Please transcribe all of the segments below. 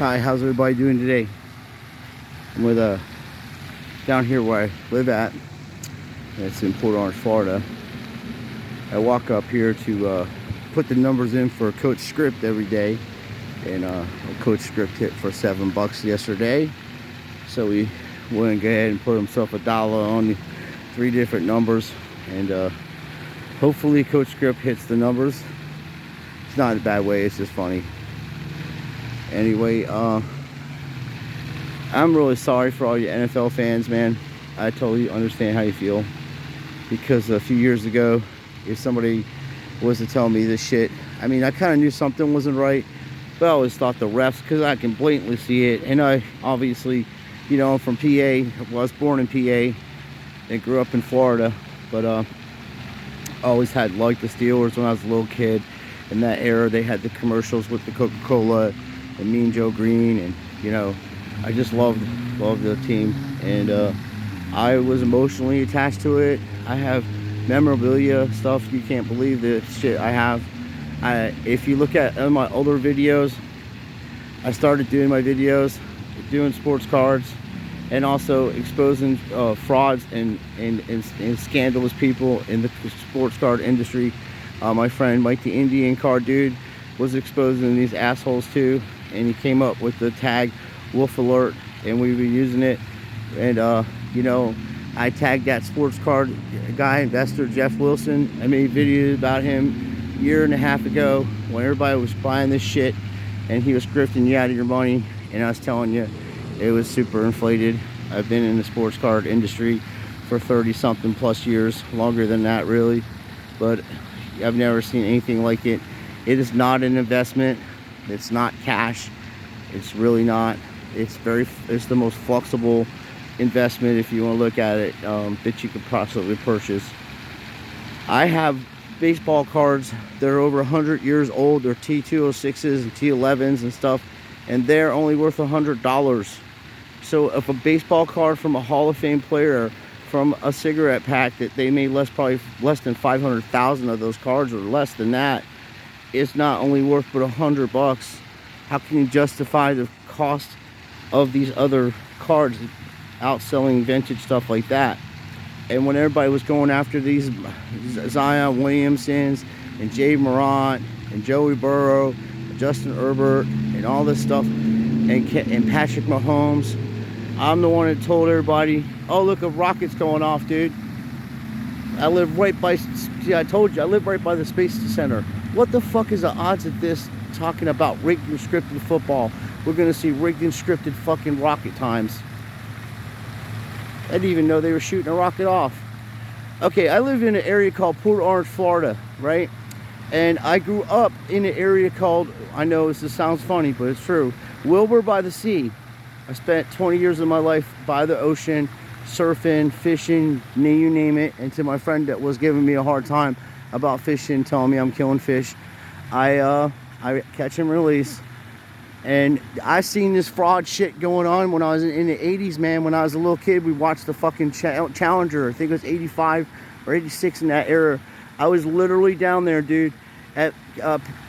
Hi, how's everybody doing today? I'm with down here where I live at. It's in Port Orange, Florida. I walk up here to put the numbers in for Coach Script every day, and Coach Script hit for $7 yesterday. So he went and go ahead and put himself $1 on the 3 different numbers, and hopefully Coach Script hits the numbers. It's not in a bad way, it's just funny. Anyway, I'm really sorry for all you NFL fans, man. I totally understand how you feel. Because a few years ago, if somebody was to tell me this shit, I mean, I kind of knew something wasn't right, but I always thought the refs, because I can blatantly see it. And I obviously, you know, I'm from PA. I was born in PA and grew up in Florida. But I always had liked the Steelers when I was a little kid. In that era, they had the commercials with the Coca-Cola and Mean Joe Green, and you know, I just loved the team, and I was emotionally attached to it. I have memorabilia stuff. You can't believe the shit I have. If you look at my older videos, I started doing my videos doing sports cards and also exposing frauds and scandalous people in the sports card industry. My friend Mike the Indian card dude was exposing these assholes too, and he came up with the tag Wolf Alert, and we were using it. And you know, I tagged that sports card guy, investor Jeff Wilson. I made videos about him a year and a half ago when everybody was buying this shit and he was grifting you out of your money, and I was telling you it was super inflated. I've been in the sports card industry for 30 something plus years, longer than that really, but I've never seen anything like it. It is not an investment. It's not cash. It's really not. It's the most flexible investment, if you want to look at it, that you could possibly purchase. I have baseball cards that are over 100 years old. They're T206s and T11s and stuff, and they're only worth $100. So if a baseball card from a Hall of Fame player, from a cigarette pack that they made probably less than 500,000 of those cards, or less than that, it's not only worth but $100. How can you justify the cost of these other cards outselling vintage stuff like that? And when everybody was going after these Zion Williamsons and Jay Morant and Joey Burrow, and Justin Herbert, and all this stuff, and Patrick Mahomes, I'm the one that told everybody, oh, look, a rocket's going off, dude. I live right by, see, I told you, I live right by the Space Center. What the fuck is the odds of this talking about rigged and scripted football? We're going to see rigged and scripted fucking rocket times. I didn't even know they were shooting a rocket off. Okay, I live in an area called Port Orange, Florida, right? And I grew up in an area called, I know this sounds funny, but it's true, Wilbur by the Sea. I spent 20 years of my life by the ocean, surfing, fishing, you name it. And to my friend that was giving me a hard time about fishing, telling me I'm killing fish, I catch and release. And I seen this fraud shit going on when I was in the 80s, man. When I was a little kid, we watched the fucking Challenger. I think it was 85 or 86 in that era. I was literally down there, dude, at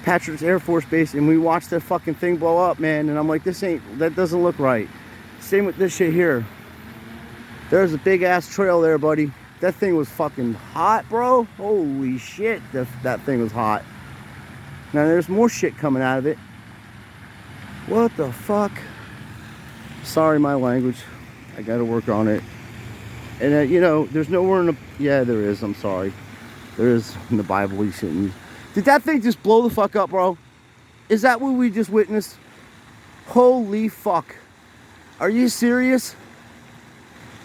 Patrick's Air Force Base, and we watched that fucking thing blow up, man. And I'm like, that doesn't look right. Same with this shit here. There's a big ass trail there, buddy. That thing was fucking hot, bro. Holy shit, that thing was hot. Now there's more shit coming out of it. What the fuck? Sorry, my language. I gotta work on it. And you know, there's nowhere in the, yeah, there is, I'm sorry. There is in the Bible you shouldn't use. Did that thing just blow the fuck up, bro? Is that what we just witnessed? Holy fuck. Are you serious?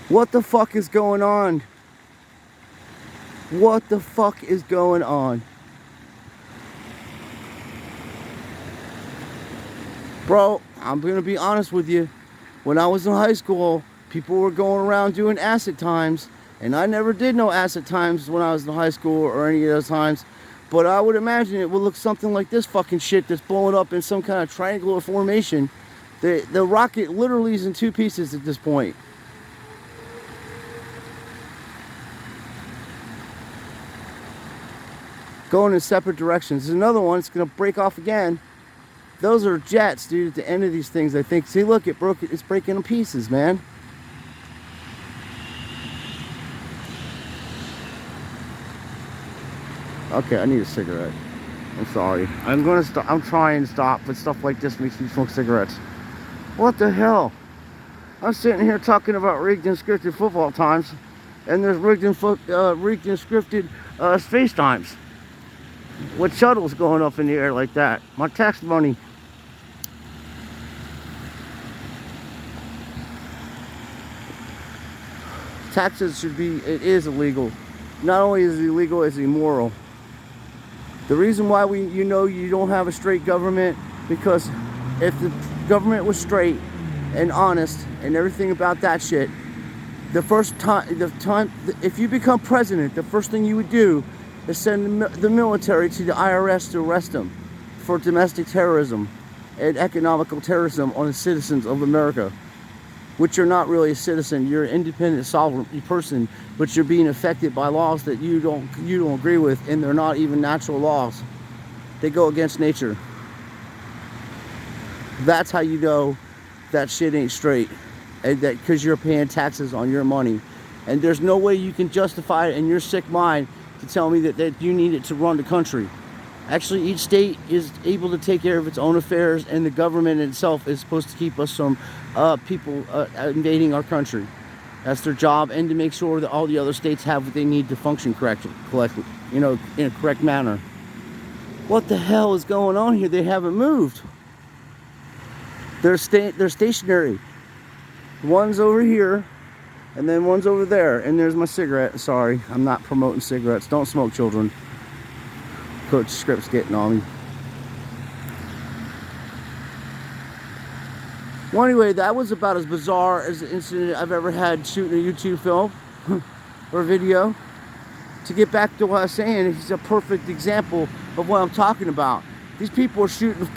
What the fuck is going on? What the fuck is going on? Bro, I'm gonna be honest with you. When I was in high school, people were going around doing acid times, and I never did no acid times when I was in high school or any of those times. But I would imagine it would look something like this fucking shit that's blowing up in some kind of triangular formation. The rocket literally is in 2 pieces at this point. Going in separate directions. There's another one, it's gonna break off again. Those are jets, dude, at the end of these things, I think. See, look, it's breaking in pieces, man. Okay, I need a cigarette. I'm sorry. I'm trying to stop, but stuff like this makes me smoke cigarettes. What the hell? I'm sitting here talking about rigged and scripted football times, and there's rigged and scripted space times. What shuttles going up in the air like that? My tax money. Taxes it is illegal. Not only is it illegal, it's immoral. The reason why you don't have a straight government, because if the government was straight and honest and everything about that shit, if you become president, the first thing you would do is send the military to the IRS to arrest them for domestic terrorism and economical terrorism on the citizens of America, which you're not really a citizen. You're an independent, sovereign person, but you're being affected by laws that you don't agree with, and they're not even natural laws. They go against nature. That's how you know that shit ain't straight, and that because you're paying taxes on your money, and there's no way you can justify it in your sick mind to tell me that you need it to run the country. Actually, each state is able to take care of its own affairs, and the government itself is supposed to keep us from people invading our country. That's their job, and to make sure that all the other states have what they need to function correctly, in a correct manner. What the hell is going on here? They haven't moved. They're stationary. One's over here, and then one's over there. And there's my cigarette. Sorry, I'm not promoting cigarettes. Don't smoke, children. Coach Script's getting on me. Well, anyway, that was about as bizarre as an incident I've ever had shooting a YouTube film or video. To get back to what I was saying, it's a perfect example of what I'm talking about. These people are shooting,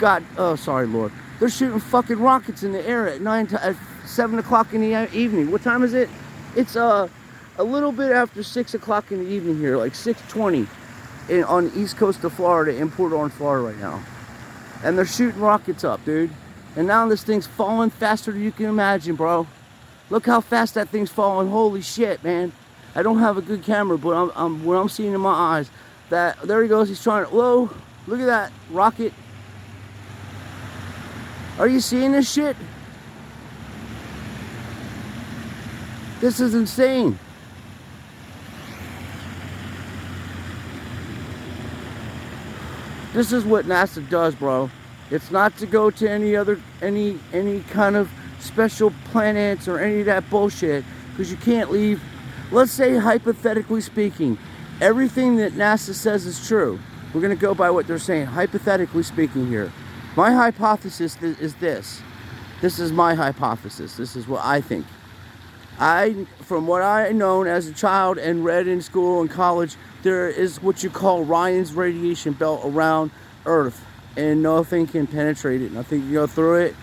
Lord. They're shooting fucking rockets in the air at 7 o'clock in the evening. What time is it? It's a little bit after 6 o'clock in the evening here, like 6:20 on the east coast of Florida, in Port Orange, Florida right now. And they're shooting rockets up, dude. And now this thing's falling faster than you can imagine, bro. Look how fast that thing's falling. Holy shit, man. I don't have a good camera, but what I'm seeing in my eyes, there he goes. He's trying to, whoa, look at that rocket. Are you seeing this shit? This is insane. This is what NASA does, bro. It's not to go to any kind of special planets or any of that bullshit, because you can't leave. Let's say, hypothetically speaking, everything that NASA says is true. We're going to go by what they're saying, hypothetically speaking here. My hypothesis is this. This is my hypothesis. This is what I think. From what I known as a child and read in school and college, there is what you call Orion's radiation belt around Earth, and nothing can penetrate it. Nothing can go through it.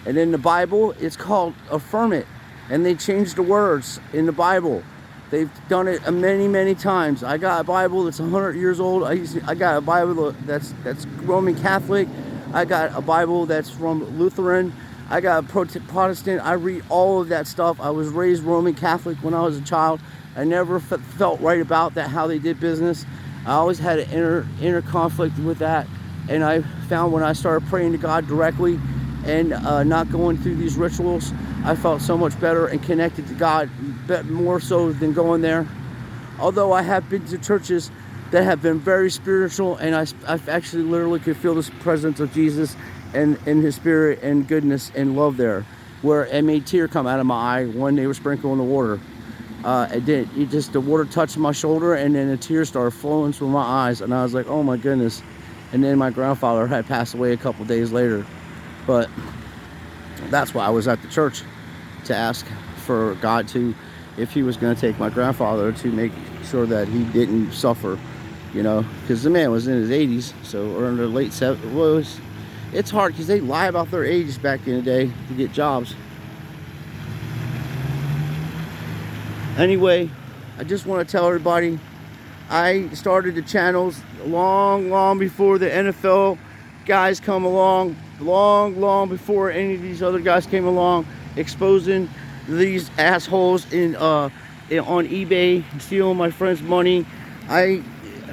And in the Bible, it's called a firmament, and they changed the words in the Bible. They've done it many, many times. I got a Bible that's 100 years old. I got a Bible that's Roman Catholic. I got a Bible that's from Lutheran. I got a Protestant. I read all of that stuff. I was raised Roman Catholic when I was a child. I never felt right about that, how they did business. I always had an inner conflict with that. And I found when I started praying to God directly and not going through these rituals, I felt so much better and connected to God, more so than going there. Although I have been to churches that have been very spiritual, and I've actually literally could feel the presence of Jesus and His Spirit and goodness and love there, where it made a tear come out of my eye when they were sprinkling the water. The water touched my shoulder, and then a tear started flowing through my eyes, and I was like, oh my goodness. And then my grandfather had passed away a couple days later. But that's why I was at the church, to ask for God if He was going to take my grandfather, to make sure that he didn't suffer, because the man was in his 80s, or in the late 70s. It's hard because they lie about their age back in the day to get jobs. Anyway, I just want to tell everybody, I started the channels long before the NFL guys come along long before any of these other guys came along, exposing these assholes on eBay, stealing my friend's money. I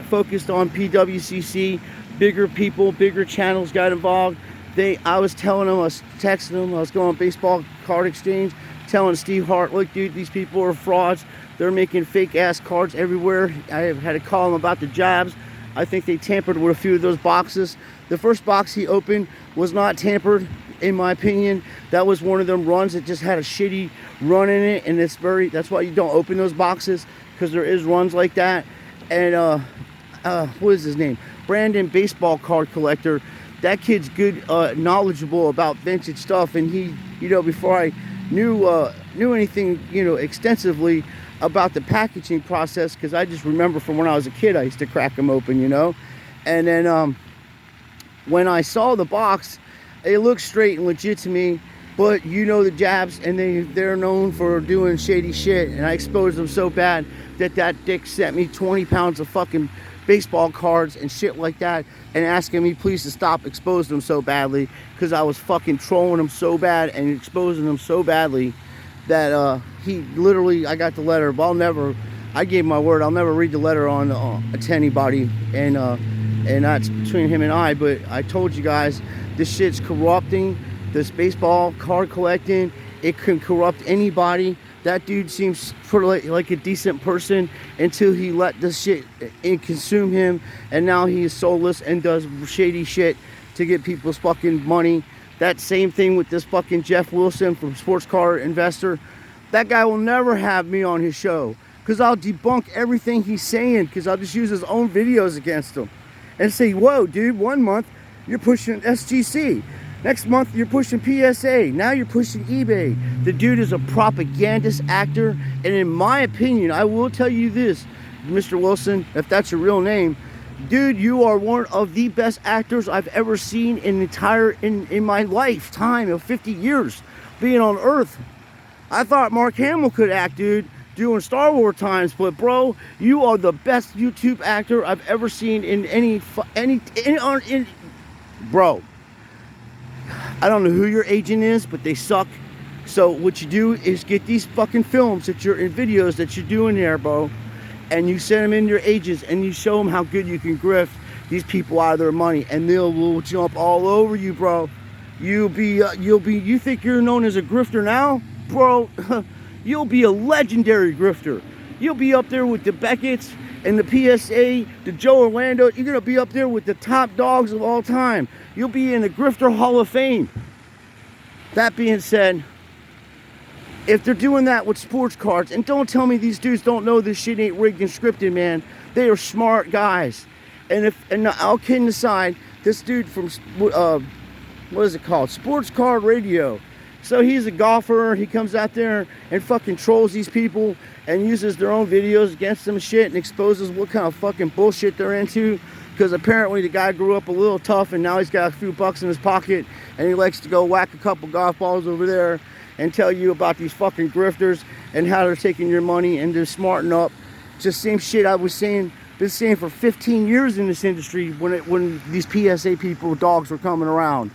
focused on PWCC. Bigger people, bigger channels got involved. I was telling them, I was texting them, I was going on baseball card exchange, telling Steve Hart, look, dude, these people are frauds. They're making fake ass cards everywhere. I had to call them about the jabs. I think they tampered with a few of those boxes. The first box he opened was not tampered, in my opinion. That was one of them runs that just had a shitty run in it, and that's why you don't open those boxes, because there is runs like that. And what is his name? Brandon, baseball card collector. That kid's good, knowledgeable about vintage stuff, and he, before I knew anything, extensively about the packaging process, because I just remember from when I was a kid, I used to crack them open, and then when I saw the box, it looked straight and legit to me, but the jabs, and they're known for doing shady shit, and I exposed them so bad that dick sent me 20 pounds of fucking baseball cards and shit like that, and asking me please to stop exposing them so badly, because I was fucking trolling them so bad and exposing them so badly that he literally, I got the letter, but I gave my word, I'll never read the letter to anybody, and that's between him and I, but I told you guys, this shit's corrupting. This baseball card collecting, it can corrupt anybody. That dude seems like a decent person until he let this shit consume him, and now he is soulless and does shady shit to get people's fucking money. That same thing with this fucking Jeff Wilson from Sports Card Investor. That guy will never have me on his show, because I'll debunk everything he's saying, because I'll just use his own videos against him and say, whoa, dude, 1 month you're pushing SGC. Next month, you're pushing PSA. Now you're pushing eBay. The dude is a propagandist actor. And in my opinion, I will tell you this, Mr. Wilson, if that's your real name, dude, you are one of the best actors I've ever seen in my lifetime of 50 years being on Earth. I thought Mark Hamill could act, dude, doing Star Wars times. But, bro, you are the best YouTube actor I've ever seen in bro. I don't know who your agent is, but they suck. So what you do is get these fucking films that you're in, videos that you're doing there, bro, and you send them in to your agents, and you show them how good you can grift these people out of their money, and will jump all over you, bro. You think you're known as a grifter now, bro? You'll be a legendary grifter. You'll be up there with the Beckett's and the PSA, the Joe Orlando. You're gonna be up there with the top dogs of all time. You'll be in the Grifter Hall of Fame. That being said, if they're doing that with sports cards, and don't tell me these dudes don't know this shit ain't rigged and scripted, man. They are smart guys. And all kidding aside, this dude from what is it called? Sports Card Radio. So he's a golfer. He comes out there and fucking trolls these people and uses their own videos against them shit and exposes what kind of fucking bullshit they're into. Because apparently the guy grew up a little tough, and now he's got a few bucks in his pocket, and he likes to go whack a couple golf balls over there and tell you about these fucking grifters and how they're taking your money and they're smarting up. Just same shit I was saying, been saying for 15 years in this industry when these PSA people, dogs were coming around.